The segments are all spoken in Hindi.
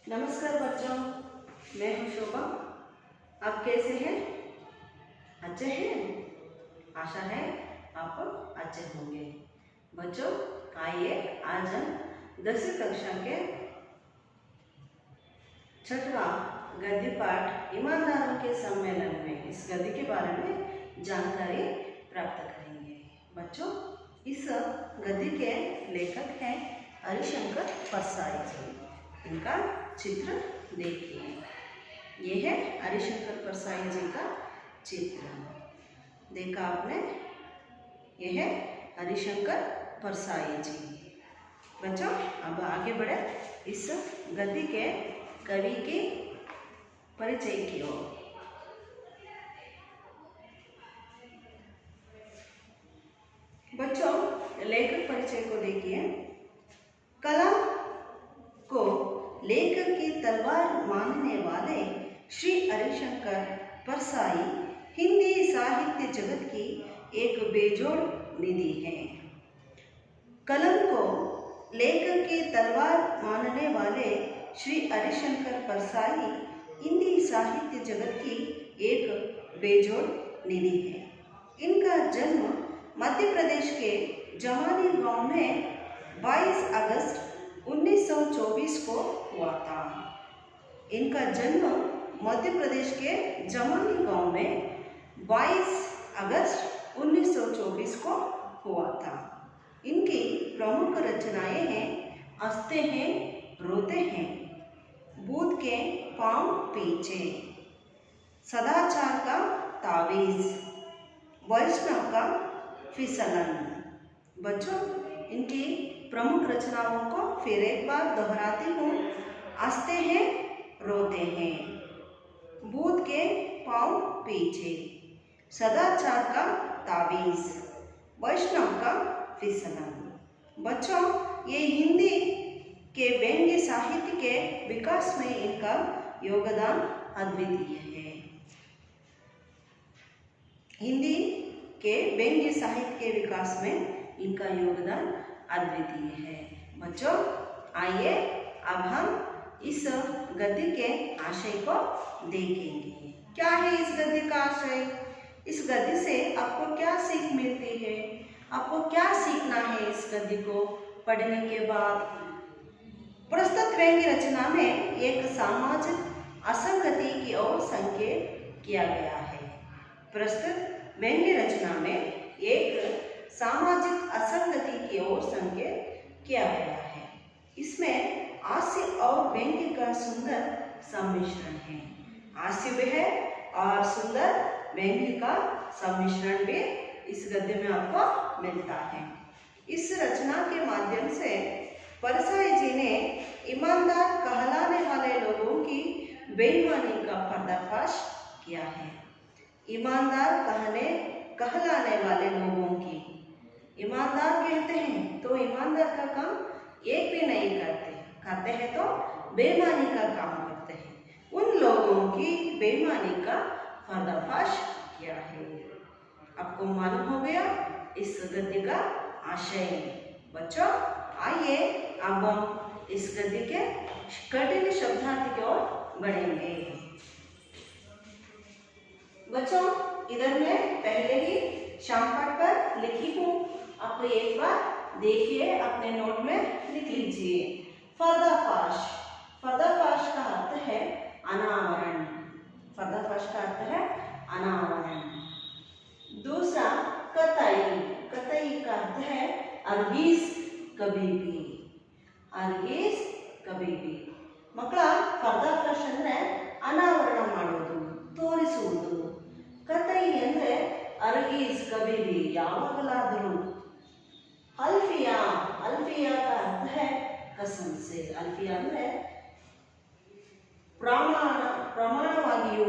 नमस्कार बच्चों, मैं हूँ शोभा। आप कैसे हैं? अच्छे हैं? आशा है आप अच्छे होंगे। बच्चों, आइए आज हम 10वीं कक्षा के 6वां गद्य पाठ ईमानदारों के सम्मेलन में इस गद्य के बारे में जानकारी प्राप्त करेंगे। बच्चों, इस गद्य के लेखक हैं हरिशंकर परसाई जी। इनका चित्र देखिए, ये है हरिशंकर परसाई जी का चित्र। देखा आपने? ये है हरिशंकर परसाई जी। बच्चों, अब आगे बढ़े इस गद्य के कवि के परिचय की ओर। बच्चों, लेखक परिचय को देखिए। कला को लेखक की तलवार मानने वाले श्री हरिशंकर परसाई हिंदी साहित्य जगत की एक बेजोड़ निधि है। कलम को लेखक की तलवार मानने वाले श्री हरिशंकर परसाई हिंदी साहित्य जगत की एक बेजोड़ निधि है। इनका जन्म मध्य प्रदेश के जमानी गांव में 22 अगस्त 1924 को हुआ था। इनका जन्म मध्य प्रदेश के जमानी गांव में 22 अगस्त 1924 को हुआ था। इनकी प्रमुख रचनाएं हैं हंसते हैं रोते हैं, बूढ़ के पांव पीछे, सदाचार का तावीज, वैष्णव का फिसलन। बच्चों, इनकी प्रमुख रचनाओं को फिर एक बार दोहराती हूँ। हंसते हैं रोते हैं, बूढ़ के पांव पीछे, सदाचार का तावीज, वैष्णव का फिसलन। बच्चों, ये हिंदी के व्यंग्य साहित्य के विकास में इनका योगदान अद्वितीय है। हिंदी के व्यंग्य साहित्य के विकास में इनका योगदान अद्वितीय है। बच्चों, आइए अब हम इस गद्य के आशय को देखेंगे। क्या है इस गद्य का आशय? इस गद्य से आपको क्या सीख मिलती है? आपको क्या सीखना है इस गद्य को पढ़ने के बाद? प्रस्तुत व्यंग्य रचना में एक सामाजिक असंगति की ओर संकेत किया गया है। प्रस्तुत व्यंग्य रचना में एक सामाजिक असंगति की ओर संकेत किया गया है। इसमें हास्य और व्यंग्य का सुंदर सम्मिश्रण है। हास्य भी है और सुंदर व्यंग्य का सम्मिश्रण भी इस गद्य में आपको मिलता है। इस रचना के माध्यम से परसाई जी ने ईमानदार कहलाने वाले लोगों की बेईमानी का पर्दाफाश किया है। ईमानदार कहलाने वाले लोगों की, ईमानदार कहते हैं तो ईमानदार का काम एक भी नहीं करते हैं तो बेईमानी का काम करते हैं। उन लोगों की बेईमानी का पर्दाफाश किया है। आपको मालूम हो गया इस गद्य का आशय। बच्चों, आइए अब हम इस गद्य के कठिन शब्दार्थ की ओर बढ़ेंगे। बच्चों, इधर मैं पहले ही शामपाठ पर लिखी हूँ। आप एक बार देखिए, अपने नोट में लिख लीजिए। पर्दाफाश। पर्दाफाश का अर्थ है अनावरण। पर्दाफाश का अर्थ है अनावरण। दूसरा कतई। कतई का अर्थ है अर्गीज कभी भी। अर्गीज कभी भी। ಮಕ್ಕಳ ಪರ್ದಾಫಾಶ್ ಅಂದ್ರೆ ಅನಾವರಣ ಮಾಡೋದು, ತೋರಿಸುವುದು. ಕತೈ ಅಂದ್ರೆ अर्गीज कभी भी, यावागलादरू. अल्फिया। अल्फिया का अर्थ है कसम से. अल्फिया ಅಂದ್ರೆ ಪ್ರಮಾಣವಾಗಿಯೂ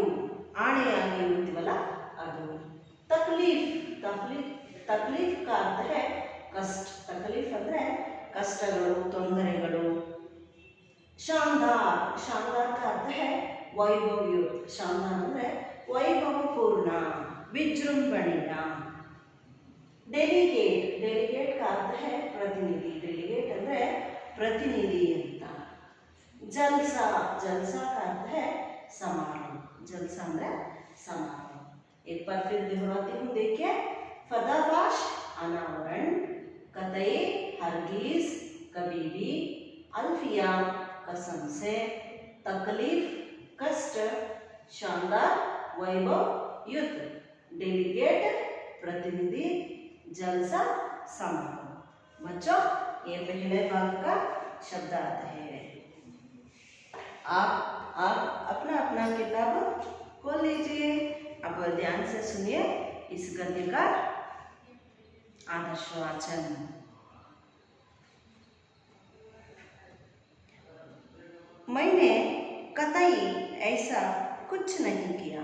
ಆಣೆಯಾಗಿಯೂ ಅಂತೀವಲ್ಲ ಅದು. तकलीफ. तकलीफ का अर्थ है कष्ट. तकलीफ ಅಂದ್ರೆ कष्टಗಳು, ತೊಂದರೆಗಳು. शानदार. शानदार का अर्थ है वैभवयुक्त. शानदार ಅಂದ್ರೆ वैभवपूर्ण, विजृंभणीय. डेलीगेट. डेलीगेट का अर्थ है प्रतिनिधि. डेलीगेट ಅಂದ್ರೆ प्रतिनिधि ಅಂತ. जलसा, जलसा का अर्थ है समारोह, जलसा ಅಂದ್ರೆ समारोह। एक बार फिर दोहराती हूँ, देखिए। फदाफाश अनावरण, कतई हरगिज कभी भी, अल्फिया कसम से, तकलीफ कष्ट, शानदार वैभव युद्ध, डेलीगेट प्रतिनिधि, जलसा समारोह। बच्चों, ये पहले भाग का शब्दार्थ है। आप अपना अपना किताब खोल लीजिए। अब ध्यान से सुनिए इस गद्य का आदर्श वाचन। मैंने कतई ऐसा कुछ नहीं किया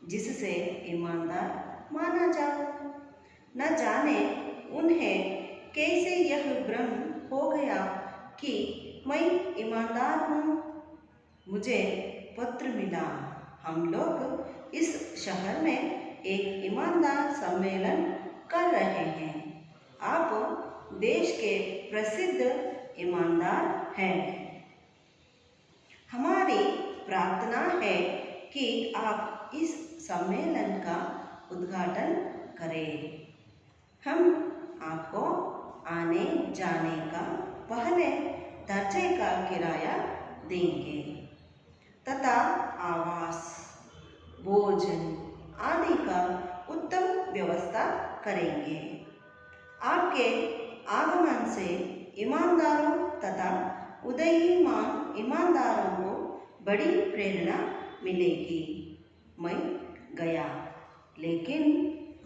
जिससे ईमानदार माना जाऊं। न जाने उन्हें कैसे यह भ्रम हो गया कि मैं ईमानदार हूँ। मुझे पत्र मिला, हम लोग इस शहर में एक ईमानदार सम्मेलन कर रहे हैं। आप देश के प्रसिद्ध ईमानदार हैं। हमारी प्रार्थना है कि आप इस सम्मेलन का उद्घाटन करें। हम आपको आने जाने का पहले दर्जे का किराया देंगे तथा आवास, भोजन आदि का उत्तम व्यवस्था करेंगे। आपके आगमन से ईमानदारों तथा उदयीमान ईमानदारों को बड़ी प्रेरणा मिलेगी। मैं गया, लेकिन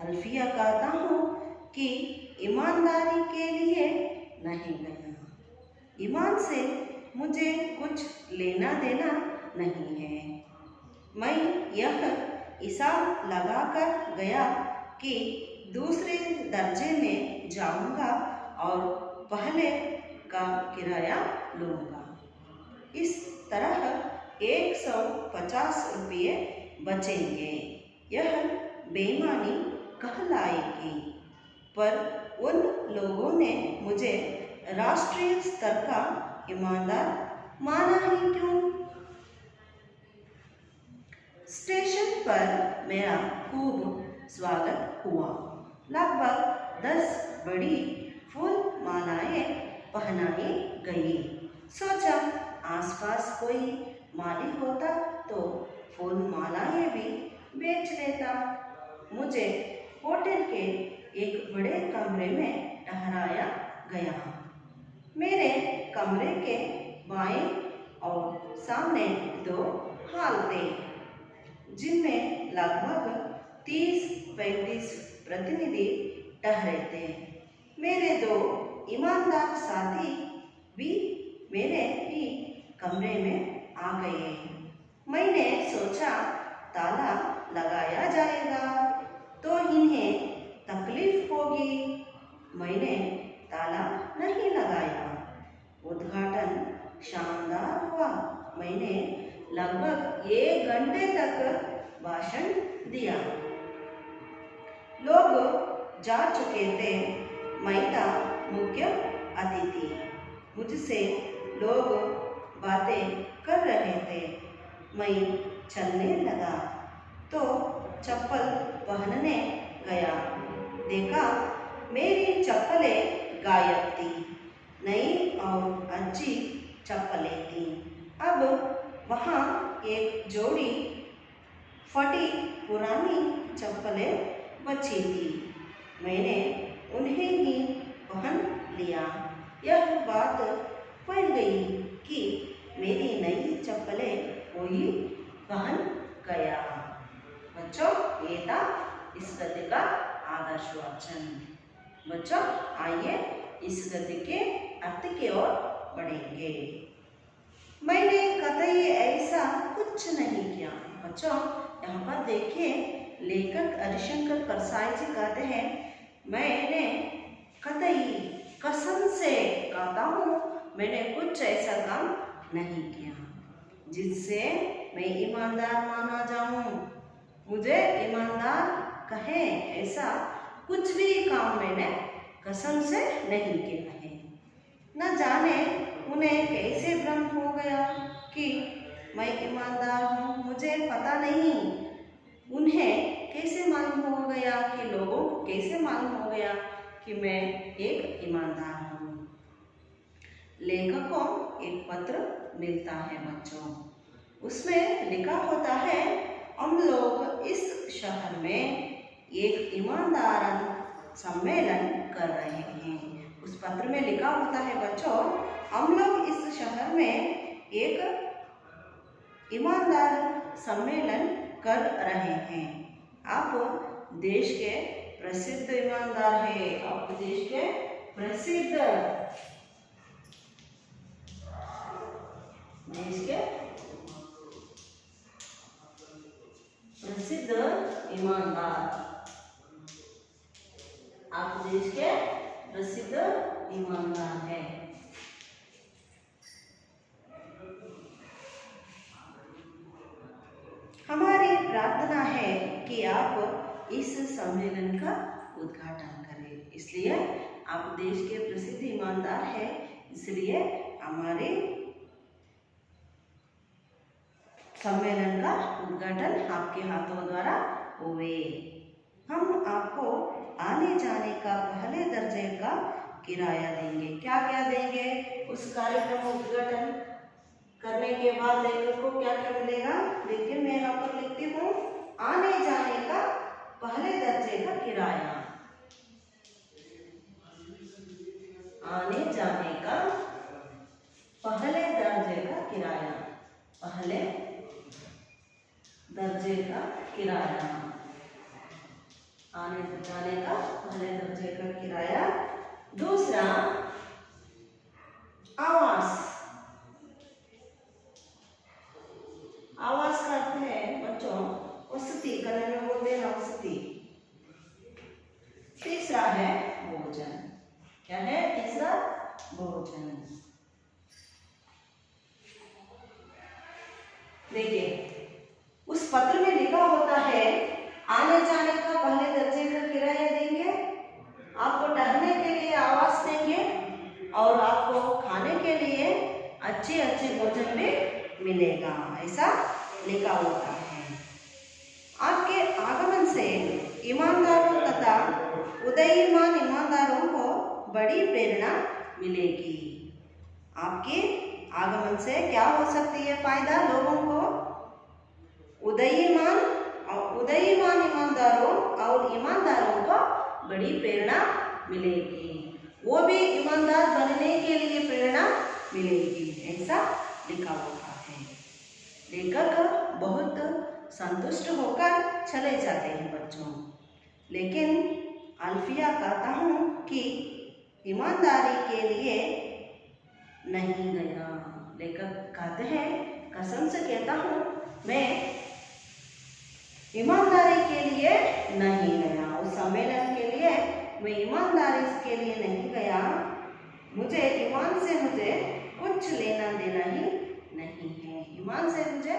अल्फिया कहता हूँ कि ईमानदारी के लिए नहीं गया। ईमान से मुझे कुछ लेना देना नहीं है। मैं यह हिसाब लगाकर गया कि दूसरे दर्जे में जाऊंगा और पहले का किराया लूँगा। इस तरह 150 रुपये बचेंगे। यह बेईमानी कहलाएगी, पर उन लोगों ने मुझे राष्ट्रीय स्तर का ईमानदार माना ही क्यों? स्टेशन पर मेरा खूब स्वागत हुआ। लगभग 10 बड़ी फूल मालाएं पहनाई गई। सोचा आसपास कोई माली होता तो फूल मालाएं भी बेच लेता। मुझे होटल के एक बड़े कमरे में ठहराया गया। मेरे कमरे के बाएं और सामने 2 हॉल थे, जिनमें लगभग 30-35 प्रतिनिधि ठहरे थे। मेरे 2 ईमानदार साथी भी मेरे ही कमरे में आ गए। मैंने सोचा ताला लगाया जाएगा तो इन्हें तकलीफ होगी। मैंने ताला नहीं लगाया। उद्घाटन शानदार हुआ। मैंने लगभग 1 घंटे तक भाषण दिया। लोग जा चुके थे। मैं था मुख्य अतिथि। मुझसे लोग बातें कर रहे थे। मैं चलने लगा तो चप्पल पहनने गया। देखा मेरी चप्पलें गायब थी। नई और अच्छी चप्पलें थी। अब वहाँ एक जोड़ी फटी पुरानी चप्पलें बची थी। मैंने उन्हें ही पहन लिया। यह बात फैल गई कि मेरी नई चप्पलें कोई पहन गया। बच्चों, ये था इस गद्य का आदर्श वाचन। बच्चों, आइए इस गद्य के अर्थ की ओर बढ़ेंगे। मैंने कतई ऐसा कुछ नहीं किया। बच्चों, यहाँ पर देखिए, लेखक हरिशंकर परसाई जी कहते हैं, मैंने कतई कसम से कहता हूँ, मैंने कुछ ऐसा काम नहीं किया जिससे मैं ईमानदार माना जाऊं। मुझे ईमानदार कहें ऐसा कुछ भी काम मैंने कसम से नहीं किया है। न जाने उन्हें कैसे भ्रम हो गया कि मैं ईमानदार हूँ, मुझे पता नहीं। उन्हें कैसे मालूम हो गया कि लोगों को कैसे मालूम हो गया कि मैं एक ईमानदार हूँ। लेखक को एक पत्र मिलता है बच्चों, उसमें लिखा होता है हम लोग इस शहर में एक ईमानदार सम्मेलन कर रहे हैं। उस पत्र में लिखा होता है बच्चों, हम लोग इस शहर में एक ईमानदार सम्मेलन कर रहे हैं। आप देश के प्रसिद्ध ईमानदार हैं, आप देश के प्रसिद्ध ईमानदार, आप देश के प्रसिद्ध ईमानदार हैं। हमारी प्रार्थना है कि आप इस सम्मेलन का उद्घाटन करें। इसलिए आप देश के प्रसिद्ध ईमानदार हैं, इसलिए हमारे सम्मेलन का उद्घाटन आपके हाथों द्वारा हुए। हम आपको आने जाने का पहले दर्जे का किराया देंगे। क्या क्या देंगे? उस कार्यक्रम उद्घाटन करने के बाद लेखक को क्या क्या मिलेगा? देखिए मैं यहाँ पर लिखती हूँ, आने जाने का पहले दर्जे का किराया। आने जाने का पहले दर्जे का किराया, पहले दर्जे का किराया, आने जाने का पहले दर्जे का किराया। दूसरा, आवास। आवास का अर्थ है बच्चों वसति, कन्नड़ में बोलते हैं वसति। तीसरा है भोजन। क्या है तीसरा? भोजन। देखिए उस पत्र में लिखा होता है आने जाने का पहले दर्जे का किराया देंगे, आपको ठहरने के लिए आवास देंगे और आपको खाने के लिए अच्छे अच्छे भोजन भी मिलेगा, ऐसा लिखा होता है। आपके आगमन से ईमानदारों तथा उदयीमान ईमानदारों को बड़ी प्रेरणा मिलेगी। आपके आगमन से क्या हो सकती है फायदा लोगों को? उदयीमान ईमानदारों और ईमानदारों को बड़ी प्रेरणा मिलेगी, वो भी ईमानदार बनने के लिए प्रेरणा मिलेगी, ऐसा लिखा होता है। लेखक बहुत संतुष्ट होकर चले जाते हैं बच्चों, लेकिन अल्फिया कहता हूँ कि ईमानदारी के लिए नहीं गया। लेखक कहते हैं कसम से कहता हूँ मैं ईमानदारी के लिए नहीं गया, उस सम्मेलन के लिए मैं ईमानदारी के लिए नहीं गया। मुझे ईमान से मुझे कुछ लेना देना ही नहीं है, ईमान से मुझे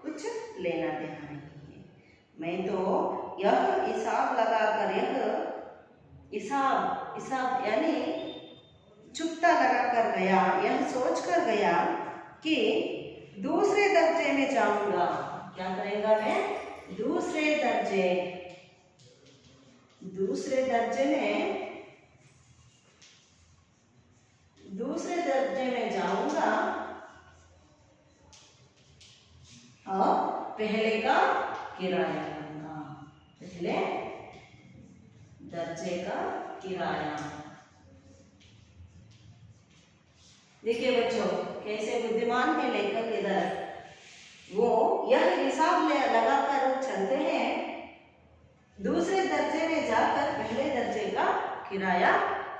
कुछ लेना देना नहीं है। मैं तो यह हिसाब लगाकर हिसाब यानी चुकता लगाकर गया, यह सोच कर गया कि दूसरे दर्जे में जाऊंगा। क्या करेगा मैं? दूसरे दर्जे में जाऊंगा और पहले का किराया लूंगा, पहले दर्जे का किराया। देखिए बच्चों कैसे बुद्धिमान है लेखक, इधर वो यह हिसाब लगाकर चलते हैं, दूसरे दर्जे में जाकर पहले दर्जे का किराया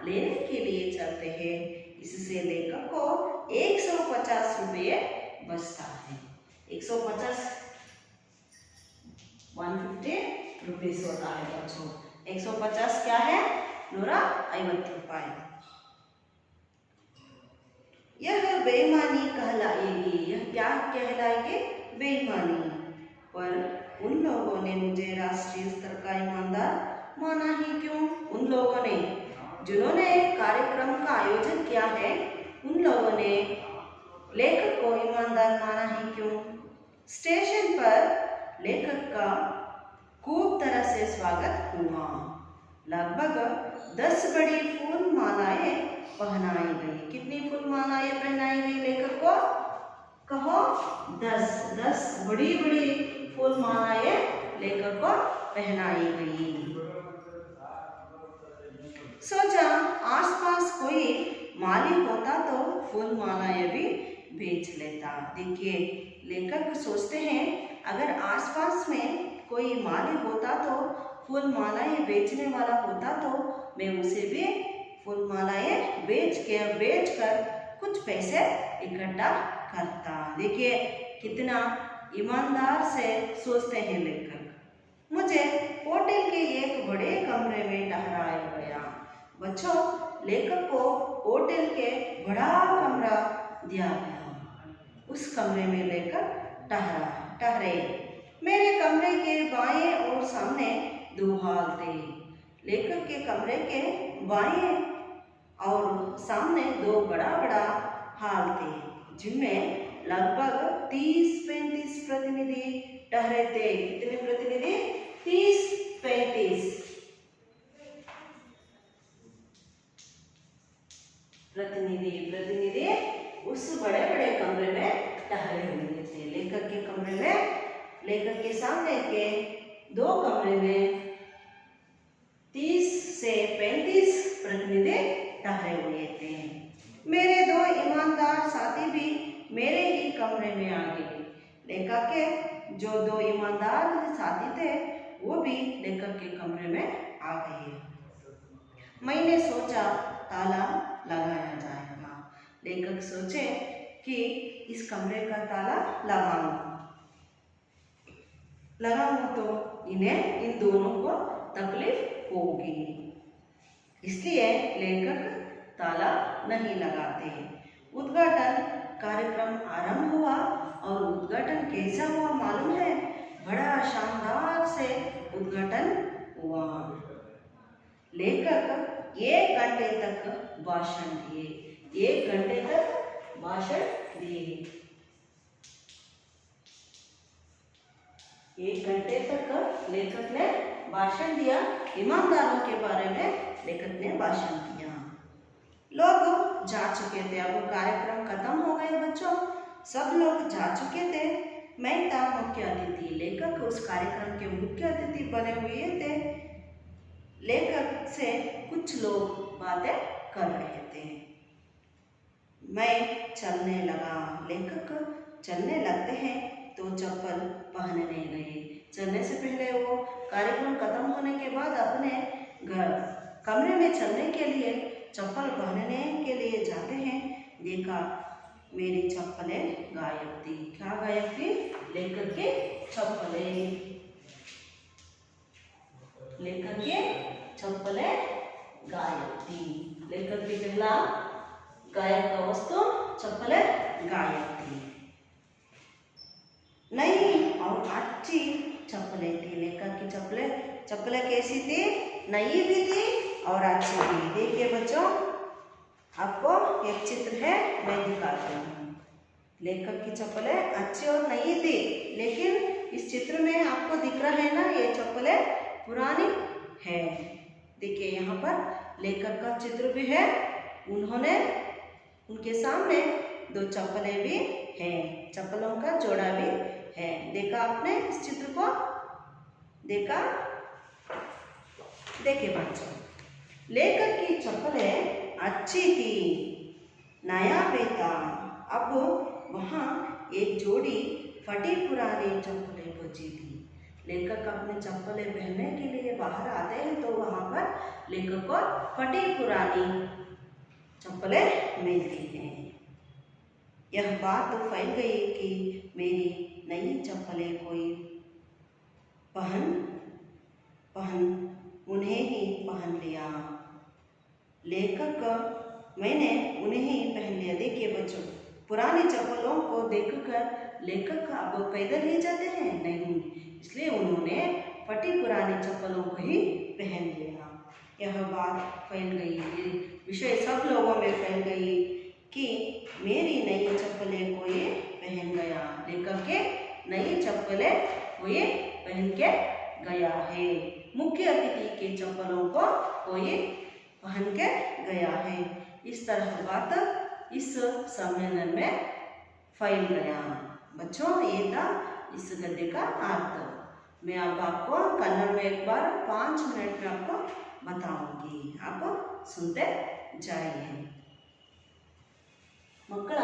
लेने के लिए चलते हैं। इससे लेखक को 150 रुपये बचता है। 150 रुपीस होता है बच्चों। 150 क्या है? 150 रुपये। यह बेईमानी कहलाएगी। यह क्या कहलाएगी? बेईमानी। पर उन लोगों ने मुझे राष्ट्रीय स्तर का ईमानदार माना ही क्यों? उन लोगों ने जिन्होंने कार्यक्रम का आयोजन किया है उन लोगों ने लेखक को ईमानदार माना ही क्यों? स्टेशन पर लेखक का खूब तरह से स्वागत हुआ। लगभग 10 बड़ी फूल मालाएं पहनाई गई। कितनी फूल मालाएं पहनाई गई लेखक को? कहो 10 बड़ी बड़ी फूल मालाएं लेखक को पहनाई गई। सोचा आसपास कोई माली होता तो फूल मालाएं भी बेच लेता। देखिए लेखक सोचते हैं अगर आसपास में कोई माली होता तो फूल मालाएं बेचने वाला होता तो मैं उसे भी फूल मालाएं बेच कर कुछ पैसे इकट्ठा करता। देखिए कितना ईमानदार से सोचते हैं लेखक। मुझे होटल के एक बड़े कमरे में ठहराया गया। बच्चों लेखक को होटल के बड़ा कमरा दिया गया। उस कमरे में लेखक ठहरे। मेरे कमरे के बाएं और सामने 2 हॉल थे। लेखक के कमरे के बाएं और सामने 2 बड़ा बड़ा हॉल थे जिनमें लगभग 30-35 प्रतिनिधि ठहरे थे। कितने प्रतिनिधि? 30-35 प्रतिनिधि उस बड़े बड़े कमरे में ठहरे हुए थे। लेखक के कमरे में, लेखक के सामने के 2 कमरे में 30 से 35 प्रतिनिधि ठहरे हुए थे। मेरे 2 ईमानदार साथी भी मेरे ही कमरे में आ गए। लेखक के जो 2 ईमानदार साथी थे वो भी लेखक के कमरे में आ गए। मैंने सोचा ताला लगाया जाएगा। लेखक सोचे कि इस कमरे का ताला लगाऊं तो इन दोनों को तकलीफ होगी, इसलिए लेखक ताला नहीं लगाते। उद्घाटन कार्यक्रम आरंभ हुआ और उद्घाटन कैसा हुआ मालूम है? बड़ा शानदार से उद्घाटन हुआ। लेखक 1 घंटे तक भाषण दिए। 1 घंटे तक भाषण दिए। 1 घंटे तक लेखक ने भाषण दिया। ईमानदारों के बारे में लेखक ने भाषण दिया। लोग जा चुके थे। अब कार्यक्रम खत्म हो गए बच्चों, सब लोग जा चुके थे। मैं था मुख्य अतिथि। लेखक उस कार्यक्रम के मुख्य अतिथि बने हुए थे। लेखक से कुछ लोग बातें कर रहे थे। मैं चलने लगा। लेखक चलने लगते हैं तो चप्पल पहनने गए। चलने से पहले वो कार्यक्रम खत्म होने के बाद अपने कमरे में चलने के लिए चप्पल पहनने के लिए जाते हैं। देखा मेरी चप्पलें गायब थी। क्या गायब थी? लेखक के चप्पलें। लेखक के चप्पलें गायब थी। लेखक की पहला गायब का वस्तु चप्पलें गायब थी। नई और अच्छी चप्पलें थी। लेखक की चप्पलें कैसी थी? नई भी थी और अच्छी भी। देखिए बच्चों, आपको एक चित्र है, मैं दिखाती हूँ। लेखक की चप्पलें अच्छी और नई थी, लेकिन इस चित्र में आपको दिख रहा है ना, ये चप्पलें पुरानी है। देखिए यहाँ पर लेखक का चित्र भी है। उनके सामने 2 चप्पलें भी हैं। चप्पलों का जोड़ा भी है। देखा आपने इस चित्र को? देखा? देखिए बच्चों, लेखक की चप्पलें अच्छी थी, नया भी था। अब वहाँ एक जोड़ी फटी पुरानी चप्पलें बची थी। लेखक अपने चप्पलें पहनने के लिए बाहर आते हैं तो वहाँ पर लेखक को फटी पुरानी चप्पलें मिलती हैं। यह बात तो फैल गई कि मेरी नई चप्पलें कोई उन्हें ही पहन लिया। मैंने उन्हें ही पहन लिया। देखिए बच्चों, पुरानी चप्पलों को देखकर लेखक अब पैदल ही जाते हैं नहीं, इसलिए उन्होंने फटी पुरानी चप्पलों को ही पहन लिया। यह बात फैल गई, ये विषय सब लोगों में फैल गई। कि मेरी नई चप्पलें कोई पहन गया। लेखक के नई चप्पलें कोई पहन के गया है। मुख्य अतिथि के चप्पलों को कोई पहन के गया है। इस तरह बात इस सम्मेलन में फैल गया। बच्चों, ये था इस गद्य का अर्थ। मैं अब आपको कन्नड़ में एक बार 5 मिनट में आपको बताऊंगी, आप सुनते जाइए। ಮಕ್ಕಳ,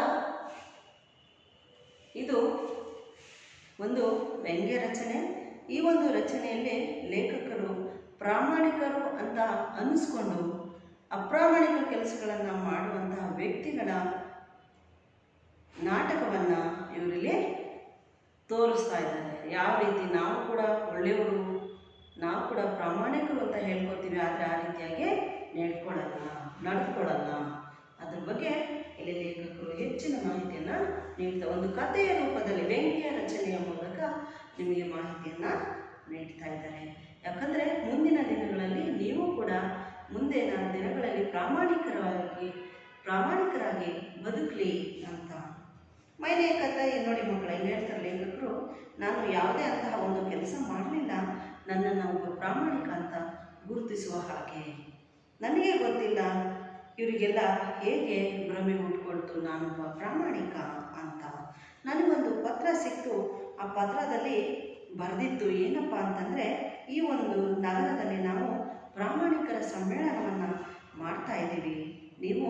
ಇದು ಒಂದು ವ್ಯಂಗ್ಯ ರಚನೆ. ಈ ಒಂದು ರಚನೆಯಲ್ಲಿ ಲೇಖಕರು ಪ್ರಾಮಾಣಿಕರು ಅಂತ ಅನ್ನಿಸ್ಕೊಂಡು ಅಪ್ರಾಮಾಣಿಕ ಕೆಲಸಗಳನ್ನು ಮಾಡುವಂತಹ ವ್ಯಕ್ತಿಗಳ ನಾಟಕವನ್ನು ಇವರಲ್ಲಿ ತೋರಿಸ್ತಾ ಇದ್ದಾರೆ. ಯಾವ ರೀತಿ ನಾವು ಕೂಡ ಒಳ್ಳೆಯವರು, ನಾವು ಕೂಡ ಪ್ರಾಮಾಣಿಕರು ಅಂತ ಹೇಳ್ಕೊತೀವಿ, ಆದರೆ ಆ ರೀತಿಯಾಗಿ ನಡೆದುಕೊಳ್ಳಲ್ಲ. ಅದ್ರ ಬಗ್ಗೆ ಇಲ್ಲಿ ಲೇಖಕರು ಹೆಚ್ಚಿನ ಮಾಹಿತಿಯನ್ನು ನೀಡ್ತಾ ಒಂದು ಕಥೆಯ ರೂಪದಲ್ಲಿ ವ್ಯಂಗ್ಯ ರಚನೆಯ ಮೂಲಕ ನಿಮಗೆ ಮಾಹಿತಿಯನ್ನು ನೀಡ್ತಾ ಇದ್ದಾರೆ. ಯಾಕಂದರೆ ಮುಂದಿನ ದಿನಗಳಲ್ಲಿ ನೀವು ಕೂಡ ಮುಂದಿನ ದಿನಗಳಲ್ಲಿ ಪ್ರಾಮಾಣಿಕರಾಗಿ ಬದುಕಲಿ ಅಂತ. ಮೈನೇ ಕಥೆ ನೋಡಿ ಮಕ್ಕಳ, ಏನು ಹೇಳ್ತಾರೆ ಲೇಖಕರು, ನಾನು ಯಾವುದೇ ಅಂತಹ ಒಂದು ಕೆಲಸ ಮಾಡಲಿಲ್ಲ, ನನ್ನನ್ನು ಒಬ್ಬ ಪ್ರಾಮಾಣಿಕ ಅಂತ ಗುರುತಿಸುವ ಹಾಗೆ. ನನಗೆ ಗೊತ್ತಿಲ್ಲ ಇವರಿಗೆಲ್ಲ ಹೇಗೆ ಭ್ರಮೆ ಹುಟ್ಕೊಳ್ತು ನಾನೊಬ್ಬ ಪ್ರಾಮಾಣಿಕ ಅಂತ. ನನಗೊಂದು ಪತ್ರ ಸಿಕ್ತು. ಆ ಪತ್ರದಲ್ಲಿ ಬರೆದಿತ್ತು ಏನಪ್ಪ ಅಂತಂದರೆ, ಈ ಒಂದು ನಗರದಲ್ಲಿ ನಾವು ಪ್ರಾಮಾಣಿಕರ ಸಮ್ಮೇಳನವನ್ನು ಮಾಡ್ತಾ ಇದ್ದೀವಿ. ನೀವು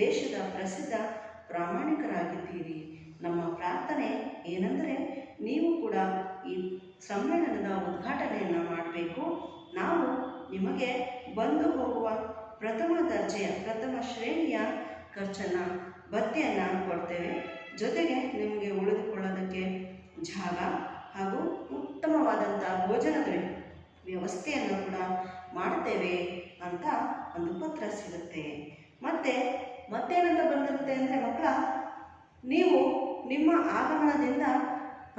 ದೇಶದ ಪ್ರಸಿದ್ಧ ಪ್ರಾಮಾಣಿಕರಾಗಿದ್ದೀರಿ. ನಮ್ಮ ಪ್ರಾರ್ಥನೆ ಏನಂದರೆ, ನೀವು ಕೂಡ ಈ ಸಮ್ಮೇಳನದ ಉದ್ಘಾಟನೆಯನ್ನು ಮಾಡಬೇಕು. ನಾವು ನಿಮಗೆ ಬಂದು ಹೋಗುವ ಪ್ರಥಮ ಶ್ರೇಣಿಯ ಖರ್ಚನ್ನು ಭತ್ಯೆಯನ್ನು ಕೊಡ್ತೇವೆ. ಜೊತೆಗೆ ನಿಮಗೆ ಉಳಿದುಕೊಳ್ಳೋದಕ್ಕೆ ಜಾಗ ಹಾಗೂ ಉತ್ತಮವಾದಂಥ ಭೋಜನದ ವ್ಯವಸ್ಥೆಯನ್ನು ಕೂಡ ಮಾಡ್ತೇವೆ ಅಂತ ಒಂದು ಪತ್ರ ಸಿಗುತ್ತೆ. ಮತ್ತೇನಂತ ಬಂದಿರುತ್ತೆ ಅಂದರೆ ಮಕ್ಕಳ, ನೀವು ನಿಮ್ಮ ಆಗಮನದಿಂದ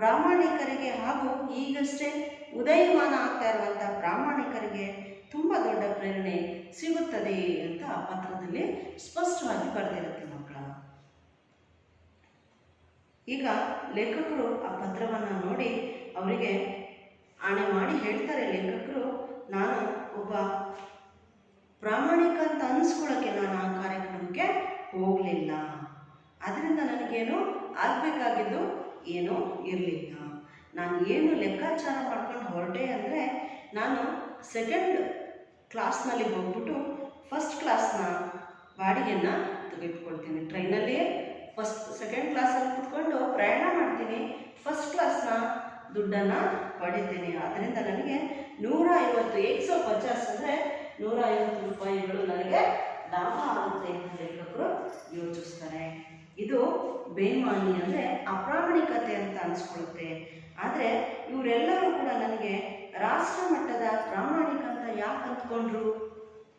ಪ್ರಾಮಾಣಿಕರಿಗೆ ಹಾಗೂ ಈಗಷ್ಟೇ ಉದಯಮಾನ ಆಗ್ತಾ ಇರುವಂಥ ಪ್ರಾಮಾಣಿಕರಿಗೆ ತುಂಬ ದೊಡ್ಡ ಪ್ರೇರಣೆ ಸಿಗುತ್ತದೆ ಅಂತ ಆ ಪತ್ರದಲ್ಲಿ ಸ್ಪಷ್ಟವಾಗಿ ಬರೆದಿರುತ್ತೆ ಮಕ್ಕಳ. ಈಗ ಲೇಖಕರು ಆ ಪತ್ರವನ್ನು ನೋಡಿ ಅವರಿಗೆ ಆಣೆ ಮಾಡಿ ಹೇಳ್ತಾರೆ ಲೇಖಕರು, ನಾನು ಒಬ್ಬ ಪ್ರಾಮಾಣಿಕ ಅಂತ ಅನ್ನಿಸ್ಕೊಳ್ಳೋಕ್ಕೆ ನಾನು ಆ ಕಾರ್ಯಕ್ರಮಕ್ಕೆ ಹೋಗಲಿಲ್ಲ. ಅದರಿಂದ ನನಗೇನು ಆಗಬೇಕಾಗಿದ್ದು ಏನೂ ಇರಲಿಲ್ಲ. ನಾನು ಏನು ಲೆಕ್ಕಾಚಾರ ಮಾಡ್ಕೊಂಡು ಹೊರಟೆ ಅಂದರೆ, ನಾನು ಸೆಕೆಂಡ್ ಕ್ಲಾಸ್ನಲ್ಲಿ ಹೋಗ್ಬಿಟ್ಟು ಫಸ್ಟ್ ಕ್ಲಾಸ್ನ ಬಾಡಿಗೆಯನ್ನು ತೆಗೆದುಕೊಳ್ತೀನಿ. ಟ್ರೈನಲ್ಲಿ ಸೆಕೆಂಡ್ ಕ್ಲಾಸಲ್ಲಿ ಕೂತ್ಕೊಂಡು ಪ್ರಯಾಣ ಮಾಡ್ತೀನಿ, ಫಸ್ಟ್ ಕ್ಲಾಸ್ನ ದುಡ್ಡನ್ನು ಪಡಿತೀನಿ. ಆದ್ದರಿಂದ ನನಗೆ 150 ಅಂದರೆ 150 ರೂಪಾಯಿಗಳು ನನಗೆ ಲಾಭ ಆಗುತ್ತೆ ಅಂತ ಲೇಖಕರು ಯೋಚಿಸ್ತಾರೆ. ಇದು ಬೇಮಾನಿ ಅಂದರೆ ಅಪ್ರಾಮಾಣಿಕತೆ ಅಂತ ಅನಿಸ್ಕೊಳ್ಳುತ್ತೆ. ಆದರೆ ಇವರೆಲ್ಲರೂ ಕೂಡ ನನಗೆ ರಾಷ್ಟ್ರ ಮಟ್ಟದ ಪ್ರಾಮಾಣಿಕ ಅಂತ ಯಾಕೆ ಅಂದ್ಕೊಂಡ್ರು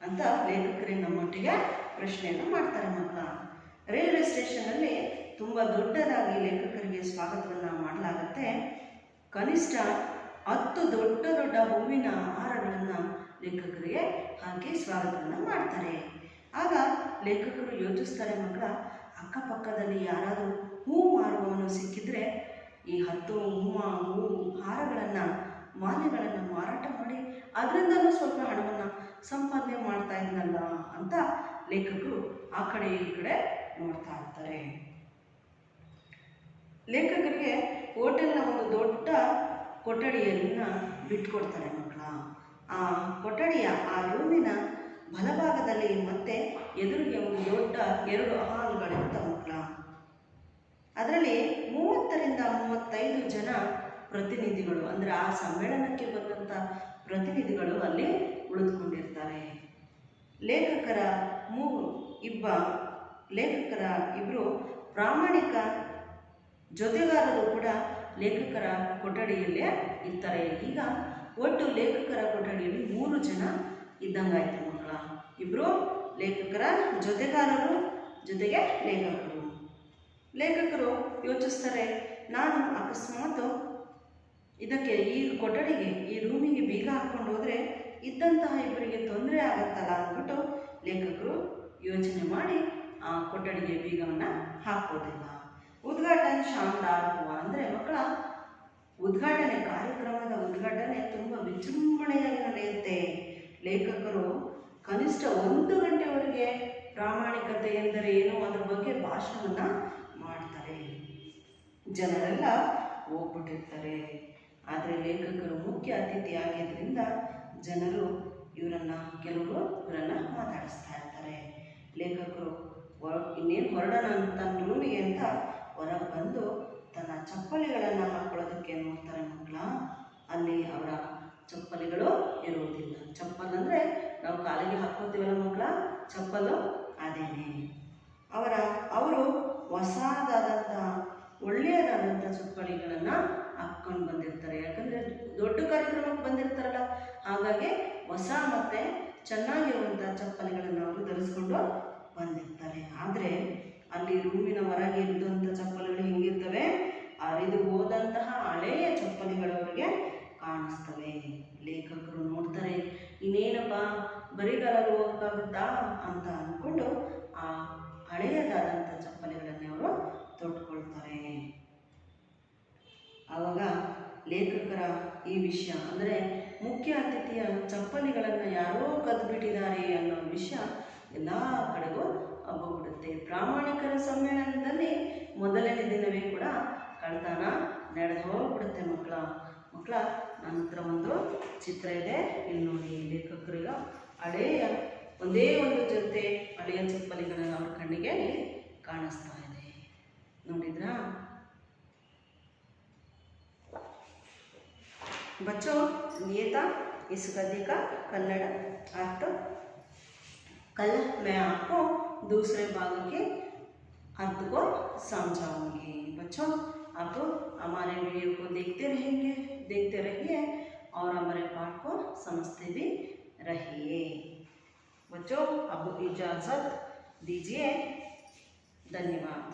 ಅಂತ ಲೇಖಕರೇ ನಮ್ಮೊಟ್ಟಿಗೆ ಪ್ರಶ್ನೆಯನ್ನು ಮಾಡ್ತಾರೆ ಮಕ್ಕಳ. ರೈಲ್ವೆ ಸ್ಟೇಷನ್ನಲ್ಲಿ ತುಂಬ ದೊಡ್ಡದಾಗಿ ಲೇಖಕರಿಗೆ ಸ್ವಾಗತವನ್ನು ಮಾಡಲಾಗುತ್ತೆ. ಕನಿಷ್ಠ 10 ದೊಡ್ಡ ದೊಡ್ಡ ಹೂವಿನ ಹಾರಗಳನ್ನು ಲೇಖಕರಿಗೆ ಹಾಕಿ ಸ್ವಾಗತವನ್ನು ಮಾಡ್ತಾರೆ. ಆಗ ಲೇಖಕರು ಯೋಚಿಸ್ತಾರೆ ಮಕ್ಕಳ, ಅಕ್ಕಪಕ್ಕದಲ್ಲಿ ಯಾರಾದರೂ ಹೂ ಮಾರುವವನು ಸಿಕ್ಕಿದ್ರೆ ಈ 10 ಹೂ ಹಾರಗಳನ್ನು ಮಾಲೆಗಳನ್ನು ಮಾರಾಟ ಮಾಡಿ ಅದರಿಂದಲೂ ಸ್ವಲ್ಪ ಹಣವನ್ನು ಸಂಪಾದನೆ ಮಾಡ್ತಾ ಇದ್ನಲ್ಲ ಅಂತ ಲೇಖಕರು ಆ ಕಡೆ ಈ ಕಡೆ ನೋಡ್ತಾ ಇರ್ತಾರೆ. ಲೇಖಕರಿಗೆ ಹೋಟೆಲ್ನ ಒಂದು ದೊಡ್ಡ ಕೊಠಡಿಯನ್ನು ಬಿಟ್ಕೊಡ್ತಾರೆ ಮಕ್ಕಳ. ಆ ಕೊಠಡಿಯ ಆ ರೂಮಿನ ಬಲಭಾಗದಲ್ಲಿ ಮತ್ತೆ ಎದುರಿಗೆ ಒಂದು ದೊಡ್ಡ 2 ಹಾಲ್ಗಳಿರ್ತ ಮಕ್ಕಳ. ಅದರಲ್ಲಿ 30 ರಿಂದ 35 ಜನ ಪ್ರತಿನಿಧಿಗಳು, ಅಂದರೆ ಆ ಸಮ್ಮೇಳನಕ್ಕೆ ಬಂದಂಥ ಪ್ರತಿನಿಧಿಗಳು ಅಲ್ಲಿ ಉಳಿದುಕೊಂಡಿರ್ತಾರೆ. ಲೇಖಕರ ಇಬ್ಬರು ಪ್ರಾಮಾಣಿಕ ಜೊತೆಗಾರರು ಕೂಡ ಲೇಖಕರ ಕೊಠಡಿಯಲ್ಲೇ ಇರ್ತಾರೆ. ಈಗ ಒಟ್ಟು ಲೇಖಕರ ಕೊಠಡಿಯಲ್ಲಿ 3 ಜನ ಇದ್ದಂಗಾಯ್ತು ಮಕ್ಕಳ. 2 ಲೇಖಕರ ಜೊತೆಗಾರರು, ಜೊತೆಗೆ ಲೇಖಕರು ಯೋಚಿಸ್ತಾರೆ, ನಾನು ಅಕಸ್ಮಾತ್ ಇದಕ್ಕೆ ಈ ಕೊಠಡಿಗೆ ಈ ರೂಮಿಗೆ ಬೀಗ ಹಾಕ್ಕೊಂಡು ಹೋದರೆ ಇದ್ದಂತಹ ಇಬ್ಬರಿಗೆ ತೊಂದರೆ ಆಗತ್ತಲ್ಲ ಅಂದ್ಬಿಟ್ಟು ಲೇಖಕರು ಯೋಚನೆ ಮಾಡಿ ಕೊಠಡಿಗೆ ಬೀಗವನ್ನು ಹಾಕೋದಿಲ್ಲ. ಉದ್ಘಾಟನೆ ಶಾನದಾರ್ ಹುआ ಅಂದರೆ ಮಕ್ಕಳ ಉದ್ಘಾಟನೆ, ಕಾರ್ಯಕ್ರಮದ ಉದ್ಘಾಟನೆ ತುಂಬ ವಿಜೃಂಭಣೆಯಾಗಿ ನಡೆಯುತ್ತೆ. ಲೇಖಕರು ಕನಿಷ್ಠ 1 ಗಂಟೆವರೆಗೆ ಪ್ರಾಮಾಣಿಕತೆ ಎಂದರೆ ಏನು ಅದರ ಬಗ್ಗೆ ಭಾಷಣವನ್ನು ಮಾಡ್ತಾರೆ. ಜನರೆಲ್ಲ ಹೋಗ್ಬಿಟ್ಟಿರ್ತಾರೆ. ಆದರೆ ಲೇಖಕರು ಮುಖ್ಯ ಅತಿಥಿ ಆಗಿದ್ದರಿಂದ ಜನರು ಕೆಲವರು ಇವರನ್ನು ಮಾತಾಡಿಸ್ತಾ ಇರ್ತಾರೆ. ಲೇಖಕರು ಇನ್ನೇನು ಹೊರಡೋಣ ತನ್ನ ರೂಮಿಗೆ ಅಂತ ಹೊರಗೆ ಬಂದು ತನ್ನ ಚಪ್ಪಲಿಗಳನ್ನು ಹಾಕೊಳ್ಳೋದಕ್ಕೆ ನೋಡ್ತಾರೆ ಮಕ್ಕಳ. ಅಲ್ಲಿ ಅವರ ಚಪ್ಪಲಿಗಳು ಇರುವುದಿಲ್ಲ. ಚಪ್ಪಲ್ ಅಂದರೆ ನಾವು ಕಾಲಿಗೆ ಹಾಕೋತೀವಲ್ಲ ಮಕ್ಕಳ, ಚಪ್ಪಲು ಅದೇನೆ. ಅವರು ಹೊಸದಾದಂಥ ಒಳ್ಳೆಯದಾದಂಥ ಚಪ್ಪಲಿಗಳನ್ನು ಹಾಕ್ಕೊಂಡು ಬಂದಿರ್ತಾರೆ. ಯಾಕಂದರೆ ದೊಡ್ಡ ಕಾರ್ಯಕ್ರಮಕ್ಕೆ ಬಂದಿರ್ತಾರಲ್ಲ, ಹಾಗಾಗಿ ಹೊಸ ಮತ್ತು ಚೆನ್ನಾಗಿರುವಂಥ ಚಪ್ಪಲಿಗಳನ್ನು ಅವರು ಧರಿಸ್ಕೊಂಡು ಬಂದಿರ್ತಾರೆ. ಆದರೆ ಅಲ್ಲಿ ರೂಮಿನ ಹೊರಗೆ ಇದ್ದಂಥ ಚಪ್ಪಲಿಗಳು ಹೆಂಗಿರ್ತವೆ, ಹರಿದು ಹೋದಂತಹ ಹಳೆಯ ಚಪ್ಪಲಿಗಳವರಿಗೆ ಕಾಣಿಸ್ತವೆ. ಲೇಖಕರು ನೋಡ್ತಾರೆ, ಇನ್ನೇನಪ್ಪ ಬರಿಗಾಲಲ್ಲಿ ಹೋಗೋಕ್ಕಾಗುತ್ತಾ ಅಂತ ಅಂದ್ಕೊಂಡು ಆ ಹಳೆಯದಾದಂಥ ಚಪ್ಪಲಿಗಳನ್ನೇ ಅವರು ತೊಟ್ಕೊಳ್ತಾರೆ. ಆವಾಗ ಲೇಖಕರ ಈ ವಿಷಯ ಅಂದರೆ ಮುಖ್ಯ ಅತಿಥಿಯ ಚಪ್ಪಲಿಗಳನ್ನು ಯಾರೋ ಕದ್ದುಬಿಟ್ಟಿದ್ದಾರೆ ಅನ್ನೋ ವಿಷಯ ಎಲ್ಲ ಕಡೆಗೂ ಹಬ್ಬಿಬಿಡುತ್ತೆ. ಪ್ರಾಮಾಣಿಕರ ಸಮ್ಮೇಳನದಲ್ಲಿ ಮೊದಲನೇ ದಿನವೇ ಕೂಡ ಕಳ್ತನ ನಡೆದು ಹೋಗ್ಬಿಡುತ್ತೆ ಮಕ್ಕಳ. ನನ್ನ ಹತ್ರ ಒಂದು ಚಿತ್ರ ಇದೆ, ಇಲ್ಲಿ ನೋಡಿ. ಲೇಖಕರಿಗೆ ಒಂದೇ ಒಂದು ಜೊತೆ ಹಳೆಯ ಚಪ್ಪಲಿಗಳನ್ನು ಅವ್ರ ಕಣ್ಣಿಗೆ ಕಾಣಿಸ್ತಾ ಇದೆ, ನೋಡಿದ್ರಾ? बच्चों, ये था इस गद्य का कन्नड़ अर्थ। कल मैं आपको दूसरे भाग के अर्थ को समझाऊंगी। बच्चों, आप हमारे वीडियो को देखते रहिए और हमारे पाठ को समझते भी रहिए। बच्चों, अब इजाज़त दीजिए। धन्यवाद।